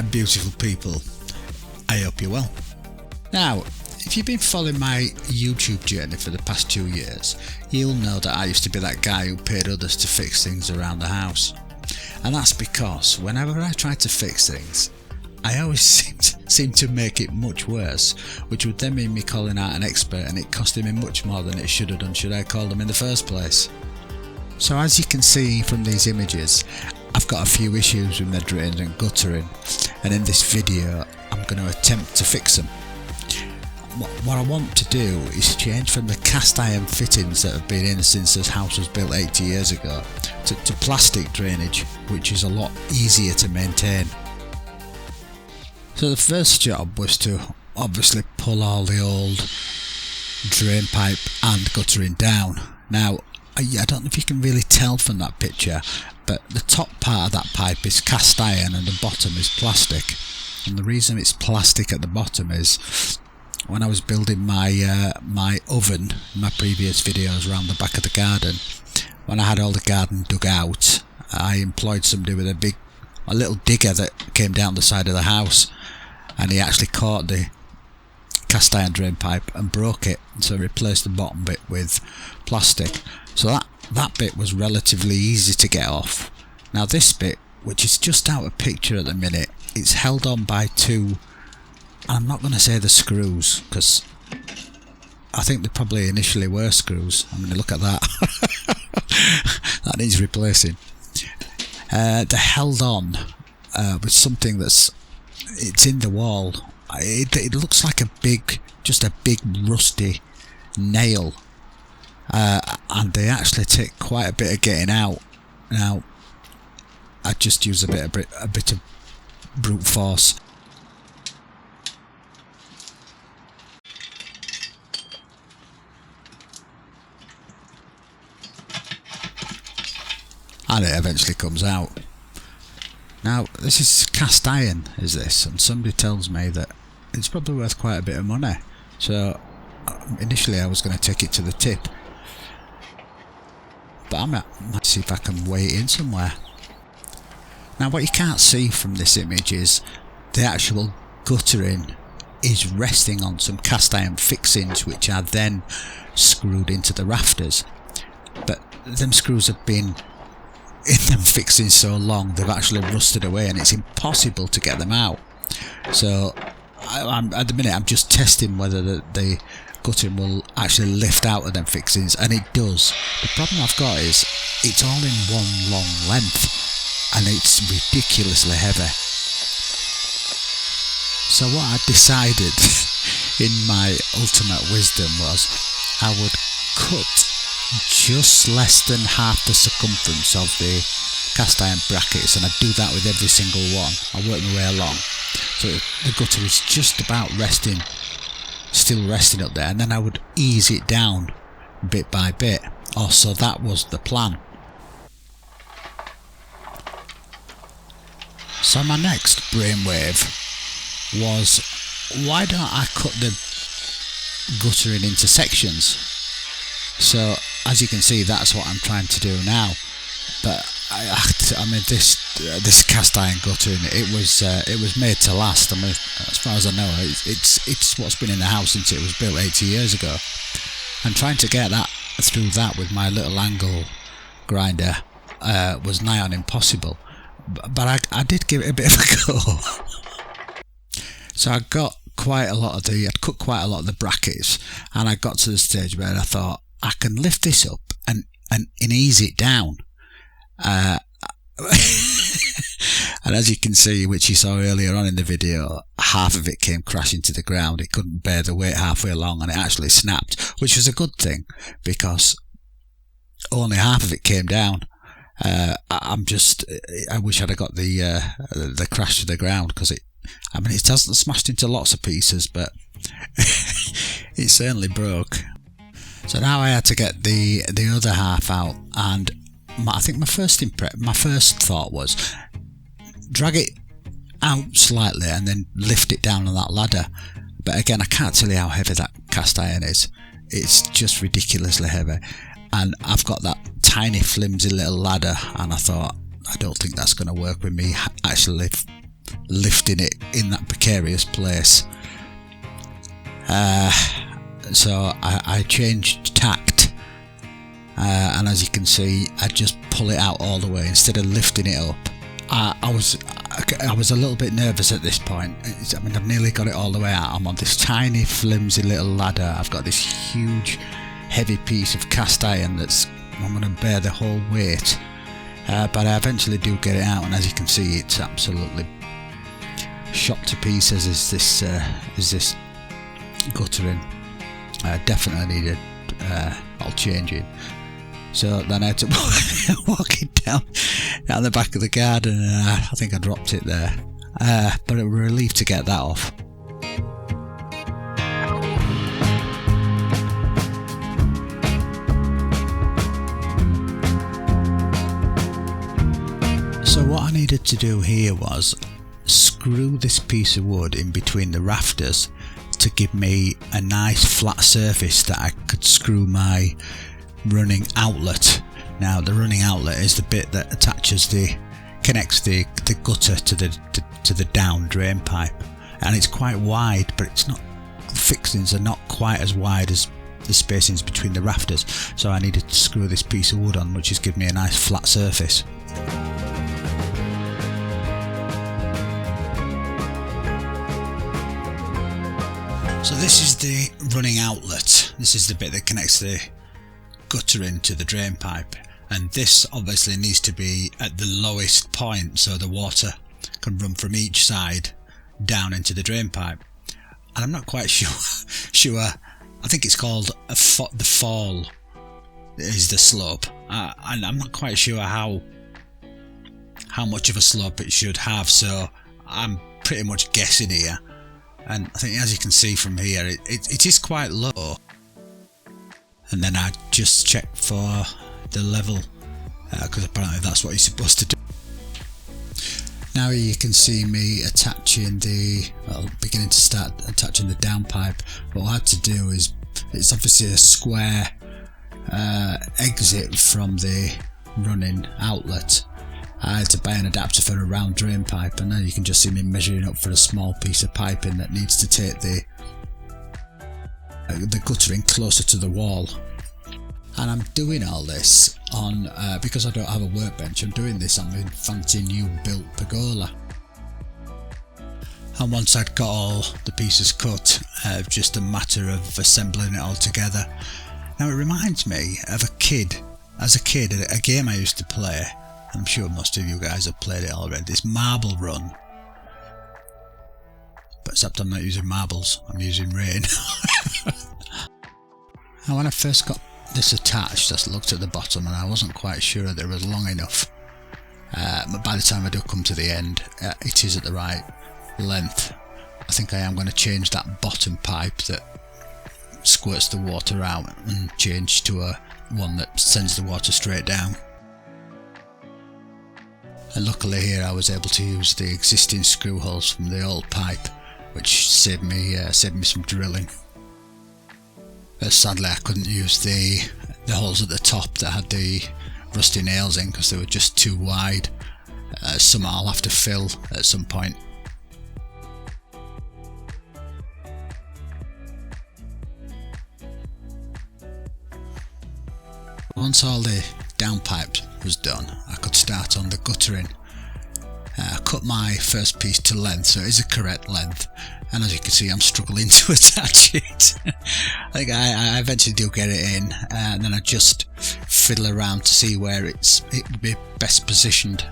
my beautiful people, I hope you're well. Now, if you've been following my YouTube journey for the past 2 years, you'll know that I used to be that guy who paid others to fix things around the house. And that's because whenever I tried to fix things, I always seemed to make it much worse, which would then mean me calling out an expert and it costing me much more than it should have done should I call them in the first place. So as you can see from these images, I've got a few issues with my drains and guttering, and in this video I'm going to attempt to fix them. What I want to do is change from the cast iron fittings that have been in since this house was built 80 years ago to plastic drainage, which is a lot easier to maintain. So the first job was to obviously pull all the old drain pipe and guttering down. Now, I don't know if you can really tell from that picture, but the top part of that pipe is cast iron and the bottom is plastic. And the reason it's plastic at the bottom is when I was building my my oven in my previous videos around the back of the garden, when I had all the garden dug out, I employed somebody with a little digger that came down the side of the house, and he actually caught the cast iron drain pipe and broke it, so replaced the bottom bit with plastic. So that bit was relatively easy to get off. Now this bit, which is just out of picture at the minute, it's held on by two, I'm not going to say the screws, because I think they probably initially were screws. I mean, look at that. That needs replacing. They're held on with something it's in the wall. It looks like just a big rusty nail, and they actually take quite a bit of getting out. Now, I just use a bit of brute force. And it eventually comes out. Now, this is cast iron, is this? And somebody tells me that it's probably worth quite a bit of money. So, initially I was going to take it to the tip. But I might see if I can weigh it in somewhere. Now, what you can't see from this image is the actual guttering is resting on some cast iron fixings, which are then screwed into the rafters. But them screws have been in them fixings so long they've actually rusted away, and it's impossible to get them out. So at the minute I'm just testing whether the guttering will actually lift out of them fixings, and it does. The problem I've got is it's all in one long length and it's ridiculously heavy. So what I decided in my ultimate wisdom was I would cut just less than half the circumference of the cast iron brackets, and I do that with every single one. I work my way along, so the gutter is just about still resting up there, and then I would ease it down bit by bit. So that was the plan. So my next brainwave was, why don't I cut the guttering into sections? So as you can see, that's what I'm trying to do now. But I mean, this cast iron guttering, it was made to last. I mean, as far as I know, it's what's been in the house since it was built 80 years ago. And trying to get that through that with my little angle grinder was nigh on impossible. But I did give it a bit of a go. So I got I'd cut quite a lot of the brackets, and I got to the stage where I thought I can lift this up and ease it down. And as you can see, which you saw earlier on in the video, half of it came crashing to the ground. It couldn't bear the weight halfway along, and it actually snapped, which was a good thing because only half of it came down. I wish I'd have got the crash to the ground, because it hasn't smashed into lots of pieces, but it certainly broke. So now I had to get the other half out, and I think my first thought was drag it out slightly and then lift it down on that ladder. But again, I can't tell you how heavy that cast iron is. It's just ridiculously heavy, and I've got that tiny flimsy little ladder, and I thought, I don't think that's going to work with me actually lifting it in that precarious place. So I changed tact, and as you can see, I just pull it out all the way instead of lifting it up. I was a little bit nervous at this point. I mean, I've nearly got it all the way out. I'm on this tiny flimsy little ladder. I've got this huge heavy piece of cast iron I'm going to bear the whole weight, but I eventually do get it out, and as you can see, it's absolutely shot to pieces. Is this guttering? Definitely needed all changing. So then I had to walk it down the back of the garden, and I think I dropped it there, but it was a relief to get that off. So what I needed to do here was screw this piece of wood in between the rafters to give me a nice flat surface that I could screw my running outlet. Now the running outlet is the bit that connects the gutter to the down drain pipe, and it's quite wide, but it's not, the fixings are not quite as wide as the spacings between the rafters, so I needed to screw this piece of wood on, which has given me a nice flat surface. So this is the running outlet. This is the bit that connects the gutter into the drain pipe, and this obviously needs to be at the lowest point so the water can run from each side down into the drain pipe. And I'm not quite sure. I think it's called the fall is the slope, and I'm not quite sure how much of a slope it should have, so I'm pretty much guessing here. And I think, as you can see from here, it is quite low. And then I just check for the level, because apparently that's what you're supposed to do. Now you can see me beginning to start attaching the downpipe. What I had to do is, it's obviously a square exit from the running outlet. I had to buy an adapter for a round drain pipe, and then you can just see me measuring up for a small piece of piping that needs to take the guttering closer to the wall. And I'm doing all this on, because I don't have a workbench, I'm doing this on my fancy new built pergola. And once I'd got all the pieces cut, just a matter of assembling it all together. Now it reminds me of a game I used to play. I'm sure most of you guys have played it already, this marble run. But except I'm not using marbles, I'm using rain. Now when I first got this attached, I looked at the bottom and I wasn't quite sure that it was long enough. But by the time I do come to the end, it is at the right length. I think I am going to change that bottom pipe that squirts the water out and change to one that sends the water straight down. And luckily here I was able to use the existing screw holes from the old pipe, which saved me some drilling. Sadly I couldn't use the holes at the top that had the rusty nails in because they were just too wide. Some I'll have to fill at some point. Once all the downpipe was done, I could start on the guttering. I cut my first piece to length, so it is a correct length, and as you can see I'm struggling to attach it. I think I eventually do get it in, and then I just fiddle around to see where it would be best positioned.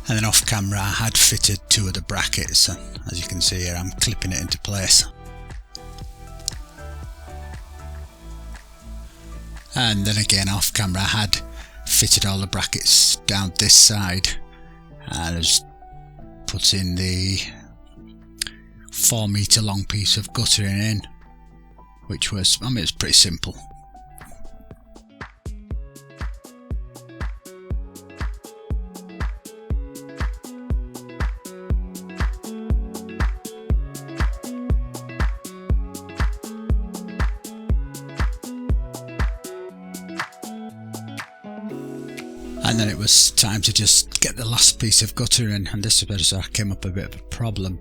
And then off camera I had fitted 2 of the brackets, and as you can see here I'm clipping it into place. And then again off camera I had fitted all the brackets down this side, and I just put in the 4 metre long piece of guttering in, which was, it's pretty simple. and then it was time to just get the last piece of gutter in, and this is where I came up a bit of a problem.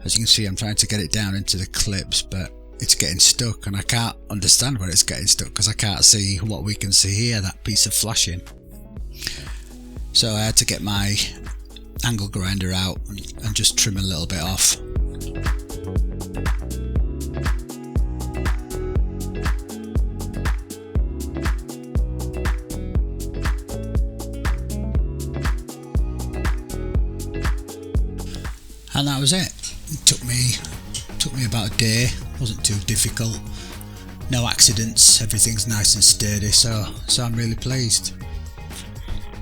As you can see, I'm trying to get it down into the clips, but it's getting stuck, and I can't understand where it's getting stuck because I can't see what we can see here, that piece of flashing. So I had to get my angle grinder out and just trim a little bit off. And that was it. It took me about a day. Wasn't too difficult. No accidents. Everything's nice and sturdy. So I'm really pleased.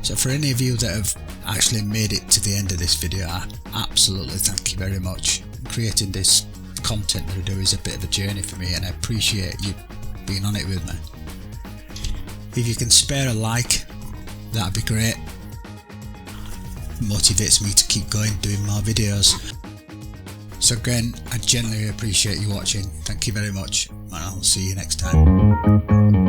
So for any of you that have actually made it to the end of this video, I absolutely thank you very much. Creating this content that I do is a bit of a journey for me, and I appreciate you being on it with me. If you can spare a like, that'd be great. It motivates me to keep going, doing more videos. So again, I genuinely appreciate you watching. Thank you very much, and I'll see you next time.